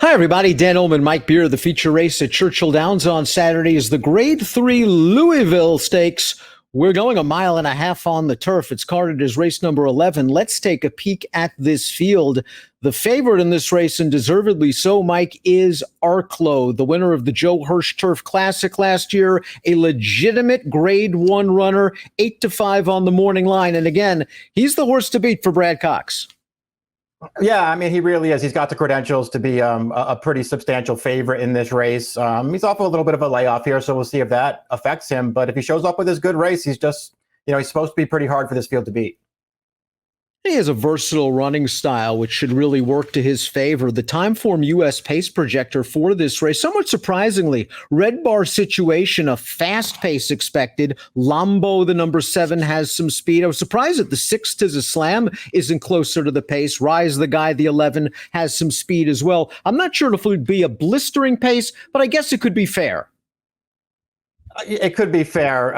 Hi, everybody. Dan Illman, Mike Beer. The feature race at Churchill Downs on Saturday is the Grade 3 Louisville Stakes. We're going 1.5 miles on the turf. It's carded as race number 11. Let's take a peek at this field. The favorite in this race, and deservedly so, Mike, is Arklow, the winner of the Joe Hirsch Turf Classic last year, a legitimate Grade 1 runner, 8-5 on the morning line. And again, he's the horse to beat for Brad Cox. Yeah, I mean, he really is. He's got the credentials to be a pretty substantial favorite in this race. He's off a little bit of a layoff here, so we'll see if that affects him. But if he shows up with his good race, he's just, he's supposed to be pretty hard for this field to beat. He has a versatile running style, which should really work to his favor. The Timeform U.S. pace projector for this race, somewhat surprisingly, red bar situation, a fast pace expected. Lambo, the number 7, has some speed. I was surprised that the 6 to the Slam isn't closer to the pace. Rise the Guy, the 11, has some speed as well. I'm not sure if it would be a blistering pace, but I guess it could be fair. It could be fair.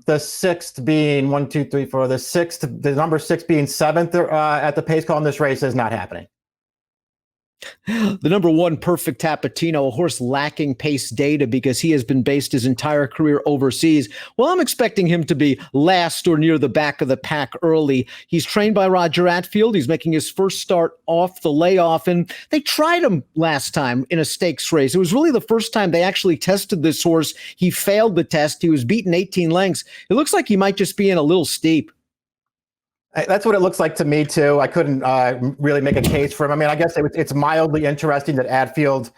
The 6th being 1, 2, 3, 4. The number 6 being 7th at the pace call in this race is not happening. The number 1, Perfect Tapatino, a horse lacking pace data because he has been based his entire career overseas. Well, I'm expecting him to be last or near the back of the pack early. He's trained by Roger Attfield. He's making his first start off the layoff, and they tried him last time in a stakes race. It was really the first time they actually tested this horse. He failed the test. He was beaten 18 lengths. It looks like he might just be in a little steep. That's what it looks like to me, too. I couldn't really make a case for him. I mean, I guess it's mildly interesting that Attfield,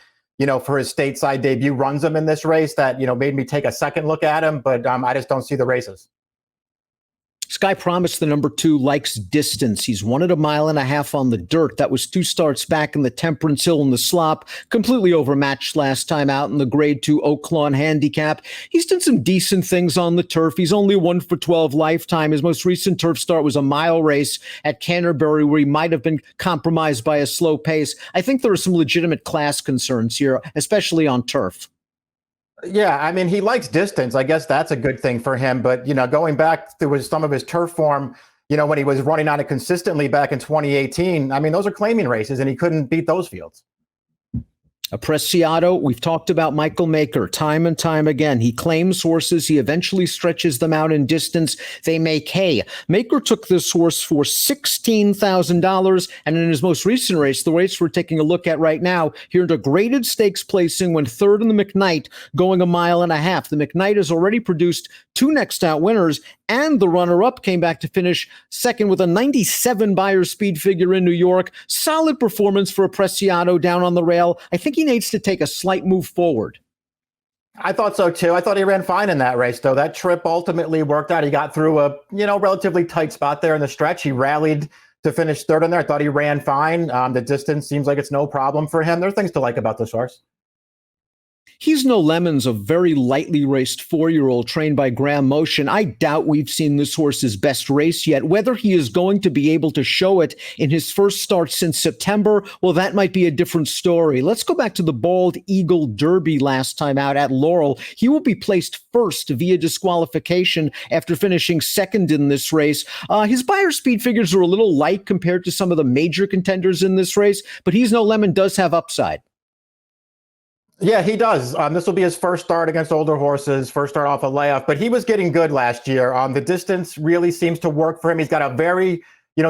for his stateside debut, runs him in this race. That, made me take a second look at him, but I just don't see the races. Sky Promise, the number 2, likes distance. He's won at 1.5 miles on the dirt. That was 2 starts back in the Temperance Hill in the slop. Completely overmatched last time out in the Grade 2 Oaklawn handicap. He's done some decent things on the turf. He's only 1 for 12 lifetime. His most recent turf start was a mile race at Canterbury, where he might have been compromised by a slow pace. I think there are some legitimate class concerns here, especially on turf. Yeah, I mean, he likes distance. I guess that's a good thing for him. But, going back to some of his turf form, when he was running on it consistently back in 2018, I mean, those are claiming races, and he couldn't beat those fields. A Preciado, we've talked about Michael Maker time and time again. He claims horses. He eventually stretches them out in distance. They make hay. Maker took this horse for $16,000. And in his most recent race, the race we're taking a look at right now, he earned a graded stakes placing, went 3rd in the McKnight, going 1.5 miles. The McKnight has already produced 2 next out winners, and the runner-up came back to finish 2nd with a 97 Beyer speed figure in New York. Solid performance for a Preciado down on the rail. I think he needs to take a slight move forward. I thought so, too. I thought he ran fine in that race, though. That trip ultimately worked out. He got through a, relatively tight spot there in the stretch. He rallied to finish 3rd in there. I thought he ran fine. The distance seems like it's no problem for him. There are things to like about this horse. He's No Lemons, a very lightly raced 4-year-old trained by Graham Motion. I doubt we've seen this horse's best race yet. Whether he is going to be able to show it in his first start since September, well, that might be a different story. Let's go back to the Bald Eagle Derby last time out at Laurel. He will be placed first via disqualification after finishing 2nd in this race. His Beyer speed figures are a little light compared to some of the major contenders in this race, but He's No Lemon does have upside. Yeah, he does. This will be his first start against older horses, first start off a layoff, but he was getting good last year. The distance really seems to work for him. He's got a very,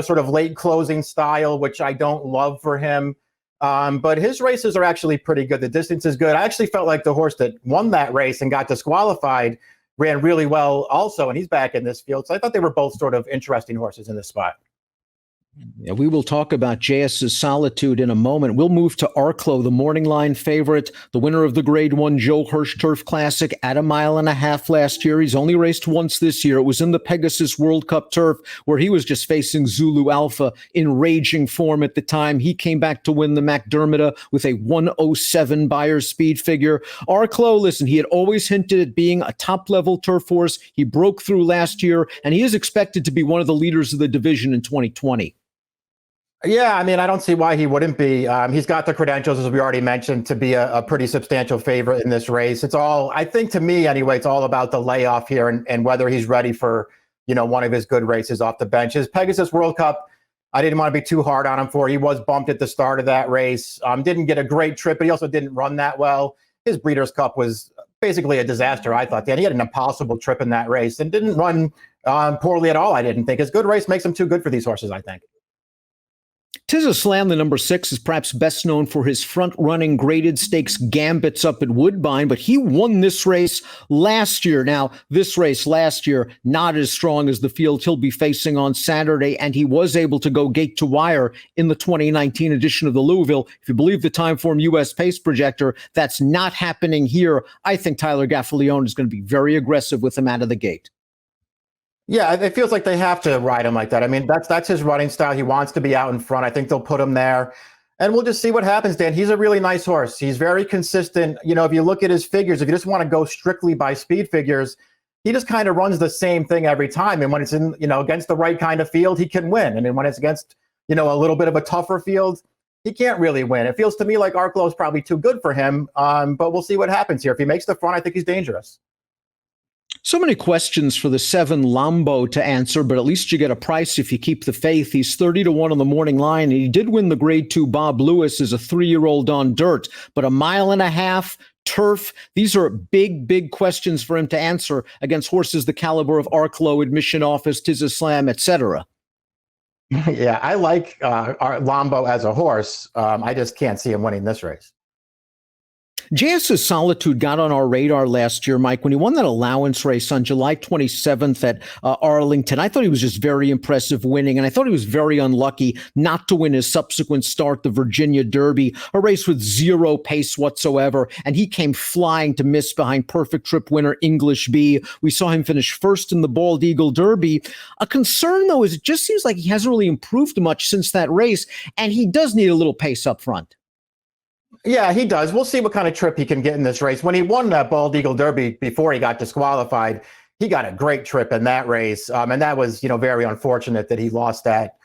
sort of late closing style, which I don't love for him. But his races are actually pretty good. The distance is good. I actually felt like the horse that won that race and got disqualified ran really well also, and he's back in this field. So I thought they were both sort of interesting horses in this spot. Yeah, we will talk about JS's Solitude in a moment. We'll move to Arklow, the morning line favorite, the winner of the Grade 1 Joe Hirsch Turf Classic at 1.5 miles last year. He's only raced once this year. It was in the Pegasus World Cup Turf, where he was just facing Zulu Alpha in raging form at the time. He came back to win the McDermott with a 107 Beyer speed figure. Arklow, listen, he had always hinted at being a top-level turf horse. He broke through last year, and he is expected to be one of the leaders of the division in 2020. Yeah, I mean, I don't see why he wouldn't be. He's got the credentials, as we already mentioned, to be a pretty substantial favorite in this race. It's all, I think to me anyway, it's all about the layoff here and whether he's ready for, one of his good races off the bench. His Pegasus World Cup I didn't want to be too hard on him for. He was bumped at the start of that race. Didn't get a great trip, but he also didn't run that well. His Breeders' Cup was basically a disaster, I thought. Dan, he had an impossible trip in that race and didn't run poorly at all, I didn't think. His good race makes him too good for these horses, I think. Slam, the number 6, is perhaps best known for his front-running graded stakes gambits up at Woodbine, but he won this race last year. Now, this race last year, not as strong as the field he'll be facing on Saturday, and he was able to go gate to wire in the 2019 edition of the Louisville. If you believe the Timeform U.S. pace projector, that's not happening here. I think Tyler Gaffalione is going to be very aggressive with him out of the gate. Yeah, it feels like they have to ride him like that. I mean, that's his running style. He wants to be out in front. I think they'll put him there. And we'll just see what happens, Dan. He's a really nice horse. He's very consistent. You know, if you look at his figures, if you just want to go strictly by speed figures, he just kind of runs the same thing every time. And when it's in, against the right kind of field, he can win. And then when it's against, a little bit of a tougher field, he can't really win. It feels to me like Arklow is probably too good for him. But we'll see what happens here. If he makes the front, I think he's dangerous. So many questions for the 7 Lambo to answer, but at least you get a price if you keep the faith. He's 30-1 on the morning line, and he did win the Grade 2 Bob Lewis as a 3-year-old on dirt. But a 1.5 miles, turf, these are big, big questions for him to answer against horses the caliber of Arklow, Admission Office, Slam, etc. Yeah, I like Lambo as a horse. I just can't see him winning this race. JS's Solitude got on our radar last year, Mike, when he won that allowance race on July 27th at Arlington. I thought he was just very impressive winning, and I thought he was very unlucky not to win his subsequent start, the Virginia Derby, a race with zero pace whatsoever, and he came flying to miss behind perfect trip winner English B. We saw him finish first in the Bald Eagle Derby. A concern, though, is it just seems like he hasn't really improved much since that race, and he does need a little pace up front. Yeah, he does. We'll see what kind of trip he can get in this race. When he won that Bald Eagle Derby before he got disqualified, he got a great trip in that race. And that was, very unfortunate that he lost that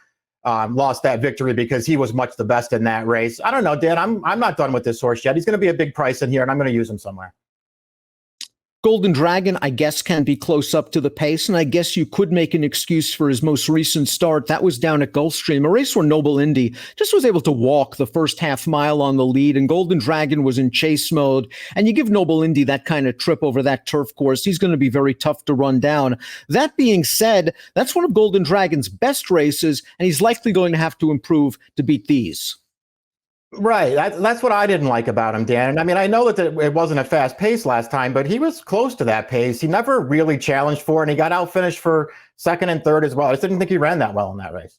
victory because he was much the best in that race. I don't know, Dan, I'm not done with this horse yet. He's going to be a big price in here, and I'm going to use him somewhere. Golden Dragon, I guess, can be close up to the pace, and I guess you could make an excuse for his most recent start. That was down at Gulfstream, a race where Noble Indy just was able to walk the first half mile on the lead, and Golden Dragon was in chase mode. And you give Noble Indy that kind of trip over that turf course, he's going to be very tough to run down. That being said, that's one of Golden Dragon's best races, and he's likely going to have to improve to beat these. Right. That's what I didn't like about him, Dan. I mean, I know that it wasn't a fast pace last time, but he was close to that pace. He never really challenged for it, and he got outfinished for second and third as well. I just didn't think he ran that well in that race.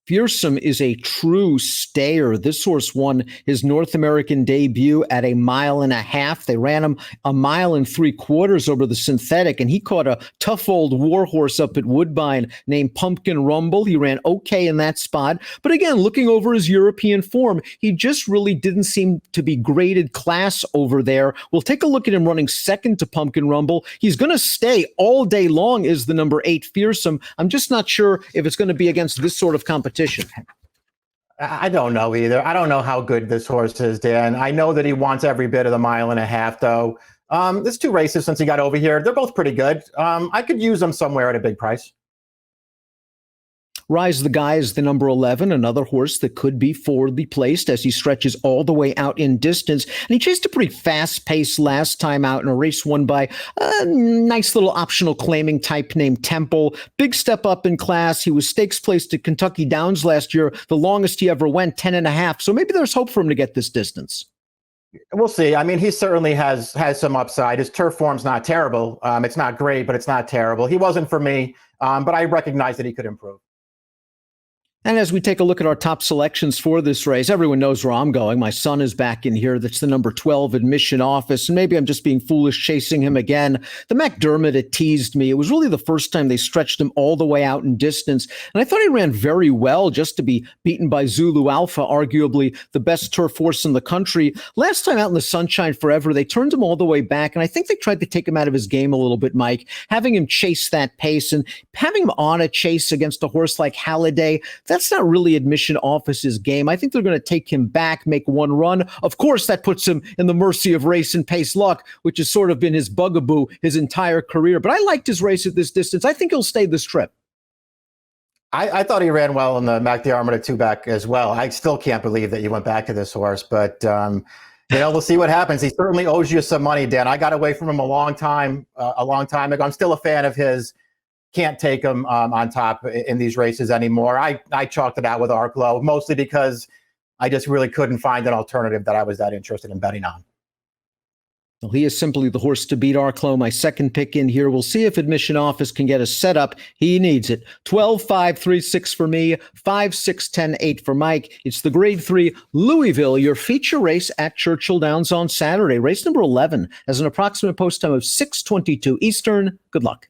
Fearsome is a true stayer. This horse won his North American debut at 1.5 miles. They ran him 1.75 miles over the synthetic, and he caught a tough old war horse up at Woodbine named Pumpkin Rumble. He ran okay in that spot. But again, looking over his European form, he just really didn't seem to be graded class over there. We'll take a look at him running second to Pumpkin Rumble. He's going to stay all day long is the number 8 Fearsome. I'm just not sure if it's going to be against this sort of competition. I don't know either. I don't know how good this horse is, Dan. I know that he wants every bit of the 1.5 miles, though. There's 2 races since he got over here. They're both pretty good. I could use them somewhere at a big price. Rise the Guy is the number 11, another horse that could be forwardly placed as he stretches all the way out in distance. And he chased a pretty fast pace last time out in a race won by a nice little optional claiming type named Temple. Big step up in class. He was stakes placed at Kentucky Downs last year, the longest he ever went, 10.5. So maybe there's hope for him to get this distance. We'll see. I mean, he certainly has some upside. His turf form's not terrible. It's not great, but it's not terrible. He wasn't for me, but I recognize that he could improve. And as we take a look at our top selections for this race, everyone knows where I'm going. My son is back in here. That's the number 12 Admission Office. And maybe I'm just being foolish chasing him again. The McDermott, it teased me. It was really the first time they stretched him all the way out in distance. And I thought he ran very well just to be beaten by Zulu Alpha, arguably the best turf horse in the country. Last time out in the Sunshine Forever, they turned him all the way back. And I think they tried to take him out of his game a little bit, Mike, having him chase that pace and having him on a chase against a horse like Halliday. That's not really Admission Office's game. I think they're going to take him back, make one run. Of course, that puts him in the mercy of race and pace luck, which has sort of been his bugaboo his entire career. But I liked his race at this distance. I think he'll stay this trip. I thought he ran well in the Mac Diarmida two-back as well. I still can't believe that you went back to this horse, but we'll see what happens. He certainly owes you some money, Dan. I got away from him a long time ago. I'm still a fan of his. Can't take him on top in these races anymore. I chalked it out with Arklow, mostly because I just really couldn't find an alternative that I was that interested in betting on. Well, he is simply the horse to beat Arklow. My second pick in here. We'll see if Admission Office can get a setup. He needs it. 12, 5, 3, 6 for me. 5, 6, 10, 8 for Mike. It's the Grade 3 Louisville, your feature race at Churchill Downs on Saturday. Race number 11 has an approximate post time of 6:22 Eastern. Good luck.